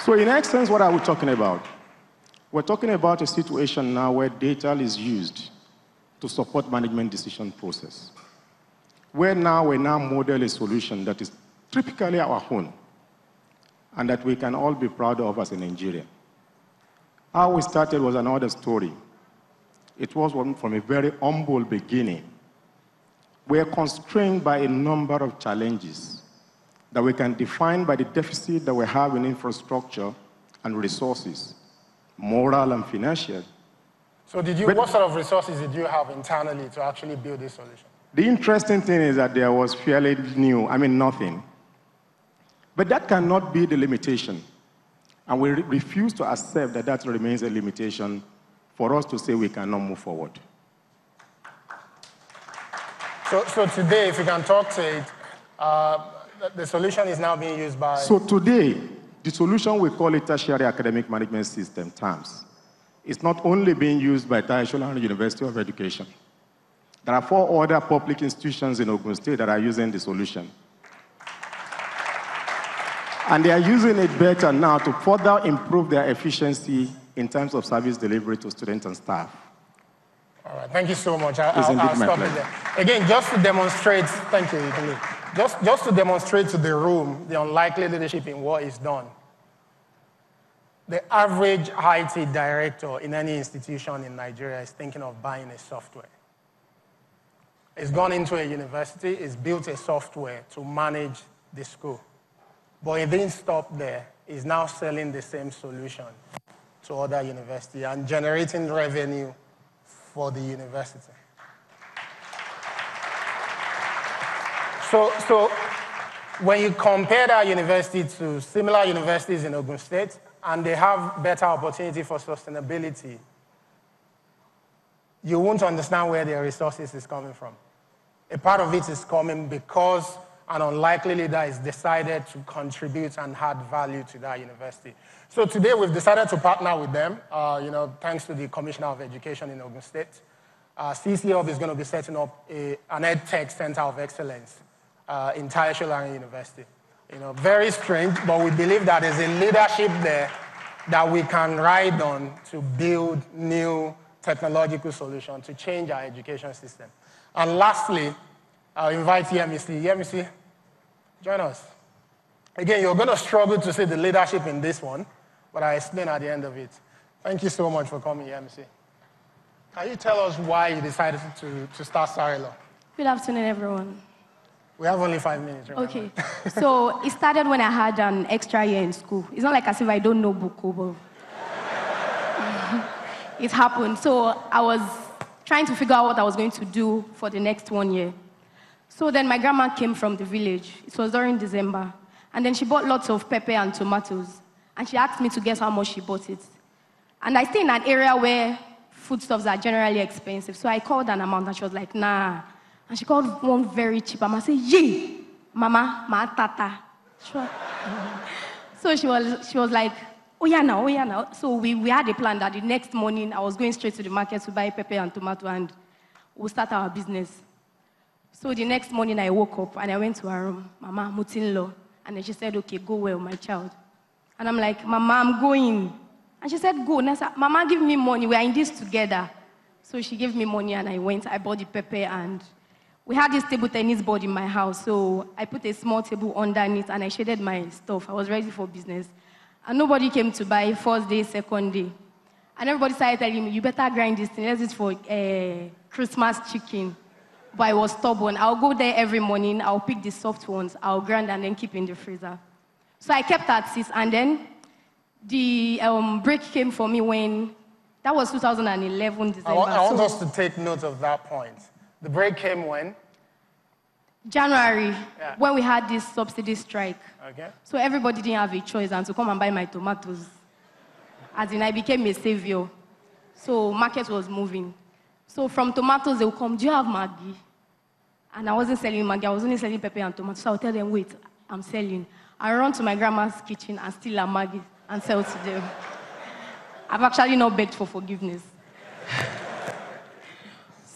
So in essence, what are we talking about? We're talking about a situation now where data is used to support management decision process. Where now we model a solution that is typically our own and that we can all be proud of as a Nigerian. How we started was another story. It was one from a very humble beginning. We are constrained by a number of challenges that we can define by the deficit that we have in infrastructure and resources, moral and financial. So what sort of resources did you have internally to actually build this solution? The interesting thing is that there was fairly nothing. But that cannot be the limitation. And we refuse to accept that that remains a limitation for us to say we cannot move forward. So today, if you can talk to it, the solution is now being used by... So today, the solution, we call it Tertiary Academic Management System, TAMS. It's not only being used by Tijani University of Education. There are 4 other public institutions in Ogun State that are using the solution. And they are using it better now to further improve their efficiency in terms of service delivery to students and staff. All right, thank you so much. I'll stop it there. Again, just to demonstrate, thank you, just to demonstrate to the room the unlikely leadership in what is done. The average IT director in any institution in Nigeria is thinking of buying a software. He's gone into a university, he's built a software to manage the school. But he didn't stop there. He's now selling the same solution to other universities and generating revenue for the university. So when you compare that university to similar universities in Ogun State, and they have better opportunity for sustainability, you won't understand where their resources is coming from. A part of it is coming because an unlikely leader is decided to contribute and add value to that university. So today we've decided to partner with them, thanks to the Commissioner of Education in Ogun State. CC Hub is going to be setting up an EdTech Center of Excellence in Tijani University. Very strange, but we believe that there's a leadership there that we can ride on to build new technological solutions to change our education system. And lastly, I'll invite Yemisi. Yemisi, join us. Again, you're going to struggle to see the leadership in this one, but I'll explain at the end of it. Thank you so much for coming, Yemisi. Can you tell us why you decided to start Sarilo? Good afternoon, everyone. We have only 5 minutes, remember? Okay, so it started when I had an extra year in school. It's not like as if I don't know Buko, but it happened. So I was trying to figure out what I was going to do for the next 1 year. So then my grandma came from the village. It was during December. And then she bought lots of pepper and tomatoes. And she asked me to guess how much she bought it. And I stay in an area where foodstuffs are generally expensive. So I called an amount and she was like, nah. And she called one very cheap. And I said, yay, mama, ma tata. Sure. So she was like, oh yeah now. So we had a plan that the next morning I was going straight to the market to buy pepper and tomato and we'll start our business. So the next morning I woke up and I went to her room, Mama, Mutinlo. And then she said, okay, go well, my child. And I'm like, Mama, I'm going. And she said, go. And I said, Mama, give me money. We are in this together. So she gave me money and I went. I bought the pepper and we had this table tennis board in my house. So I put a small table underneath and I shaded my stuff. I was ready for business. And nobody came to buy first day, second day. And everybody started telling me, you better grind this thing. Let's do it for Christmas chicken. But I was stubborn. I'll go there every morning. I'll pick the soft ones. I'll grind and then keep in the freezer. So I kept at 6. And then the break came for me when, that was 2011, December. I want us to take note of that point. The break came when? January, when we had this subsidy strike. Okay. So everybody didn't have a choice and to come and buy my tomatoes. As in, I became a savior. So market was moving. So from tomatoes, they would come, do you have Maggi? And I wasn't selling Maggi, I was only selling pepper and tomatoes. So I would tell them, wait, I'm selling. I run to my grandma's kitchen and steal a Maggi and sell to them. I've actually not begged for forgiveness.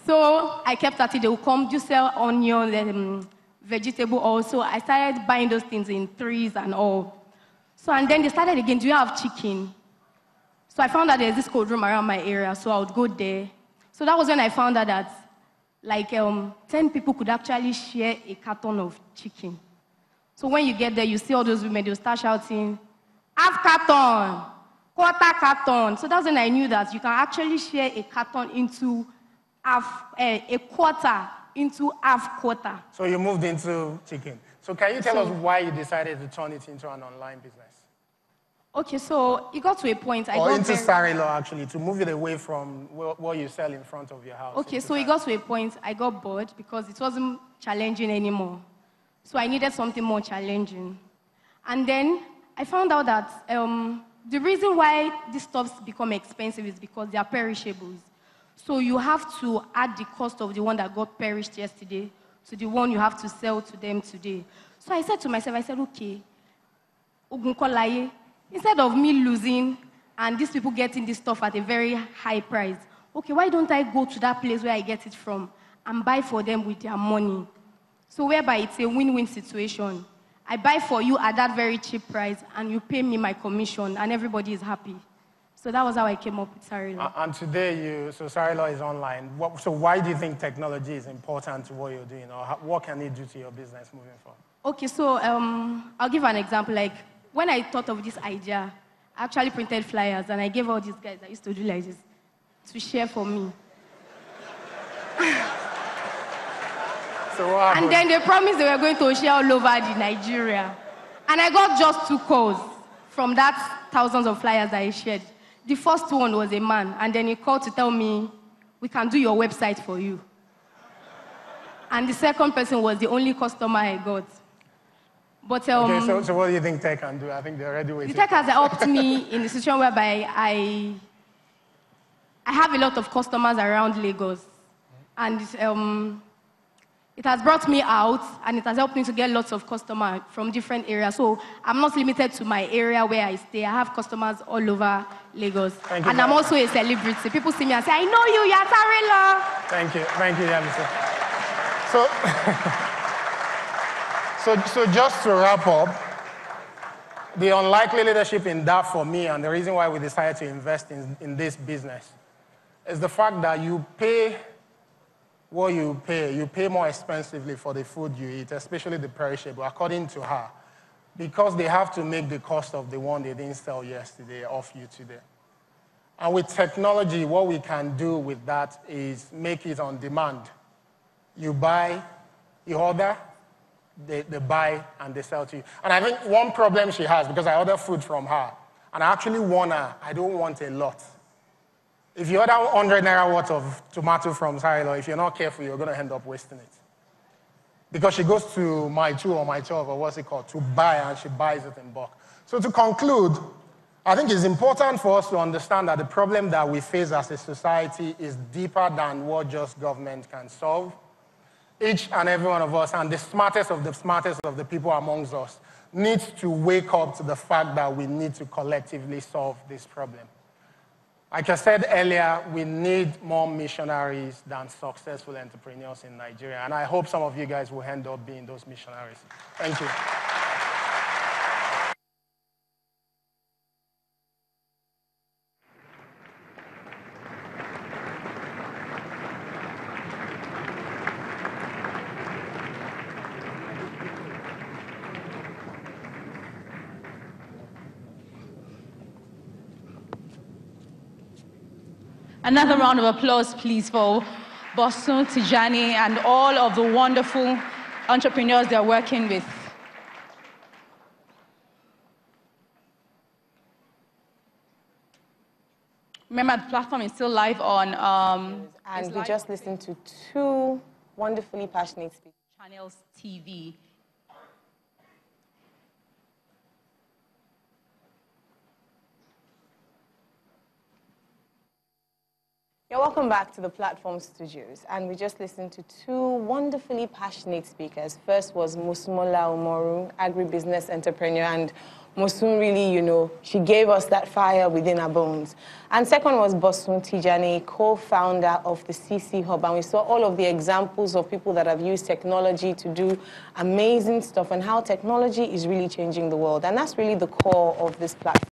So I kept at it. They would come, do you sell onion, vegetable also. I started buying those things in threes and all. So, and then they started again, do you have chicken? So I found out there's this cold room around my area, so I would go there. So that was when I found out that like 10 people could actually share a carton of chicken. So when you get there, you see all those women, they'll start shouting, half carton, quarter carton. So that's when I knew that you can actually share a carton into half, a quarter into half quarter. So you moved into chicken. So can you tell us why you decided to turn it into an online business? Okay, so it got to a point. Into Sarilo, actually, to move it away from what you sell in front of your house. Okay, so it got to a point I got bored because it wasn't challenging anymore. So I needed something more challenging. And then I found out that the reason why these stuffs become expensive is because they are perishables. So you have to add the cost of the one that got perished yesterday to the one you have to sell to them today. So I said to myself, I said, okay, instead of me losing and these people getting this stuff at a very high price, okay, why don't I go to that place where I get it from and buy for them with their money? So whereby it's a win-win situation. I buy for you at that very cheap price and you pay me my commission and everybody is happy. So that was how I came up with Sarilo. And today, so Sarilo is online. So why do you think technology is important to what you're doing? Or what can it do to your business moving forward? Okay, so I'll give an example. Like, when I thought of this idea, I actually printed flyers and I gave all these guys that used to do like this to share for me. So what happened? And then they promised they were going to share all over the Nigeria. And I got just 2 calls from that thousands of flyers that I shared. The first one was a man, and then he called to tell me, we can do your website for you. And the second person was the only customer I got. But, okay, so what do you think tech can do? I think they're already waiting. The tech has helped me in the situation whereby I have a lot of customers around Lagos. And it has brought me out, and it has helped me to get lots of customers from different areas. So I'm not limited to my area where I stay. I have customers all over Lagos. Thank you, and I'm also a celebrity. People see me and say, I know you, you're Sarilo. Thank you, Yamisa. So just to wrap up, the unlikely leadership in that for me, and the reason why we decided to invest in this business, is the fact that you pay what you pay more expensively for the food you eat, especially the perishable, according to her, because they have to make the cost of the one they didn't sell yesterday off you today. And with technology, what we can do with that is make it on demand. You buy, you order, they buy, and they sell to you. And I think one problem she has, because I order food from her, and I actually warn her, I don't want a lot. If you order 100 naira worth of tomato from Sarilo, if you're not careful, you're going to end up wasting it. Because she goes to my 2 or my 12, or what's it called, to buy, and she buys it in bulk. So to conclude, I think it's important for us to understand that the problem that we face as a society is deeper than what just government can solve. Each and every one of us, and the smartest of the people amongst us, needs to wake up to the fact that we need to collectively solve this problem. Like I said earlier, we need more missionaries than successful entrepreneurs in Nigeria. And I hope some of you guys will end up being those missionaries. Thank you. Another round of applause, please, for Bosun, Tijani, and all of the wonderful entrepreneurs they're working with. Remember, the platform is still live on... and we just listened to 2 wonderfully passionate speakers. Channels TV. You're welcome back to the Platform Studios, and we just listened to 2 wonderfully passionate speakers. First was Musmola Umoru, agribusiness entrepreneur, and Bosun really, you know, she gave us that fire within our bones. And second was Bosun Tijani, co-founder of the CC Hub. And we saw all of the examples of people that have used technology to do amazing stuff and how technology is really changing the world. And that's really the core of this platform.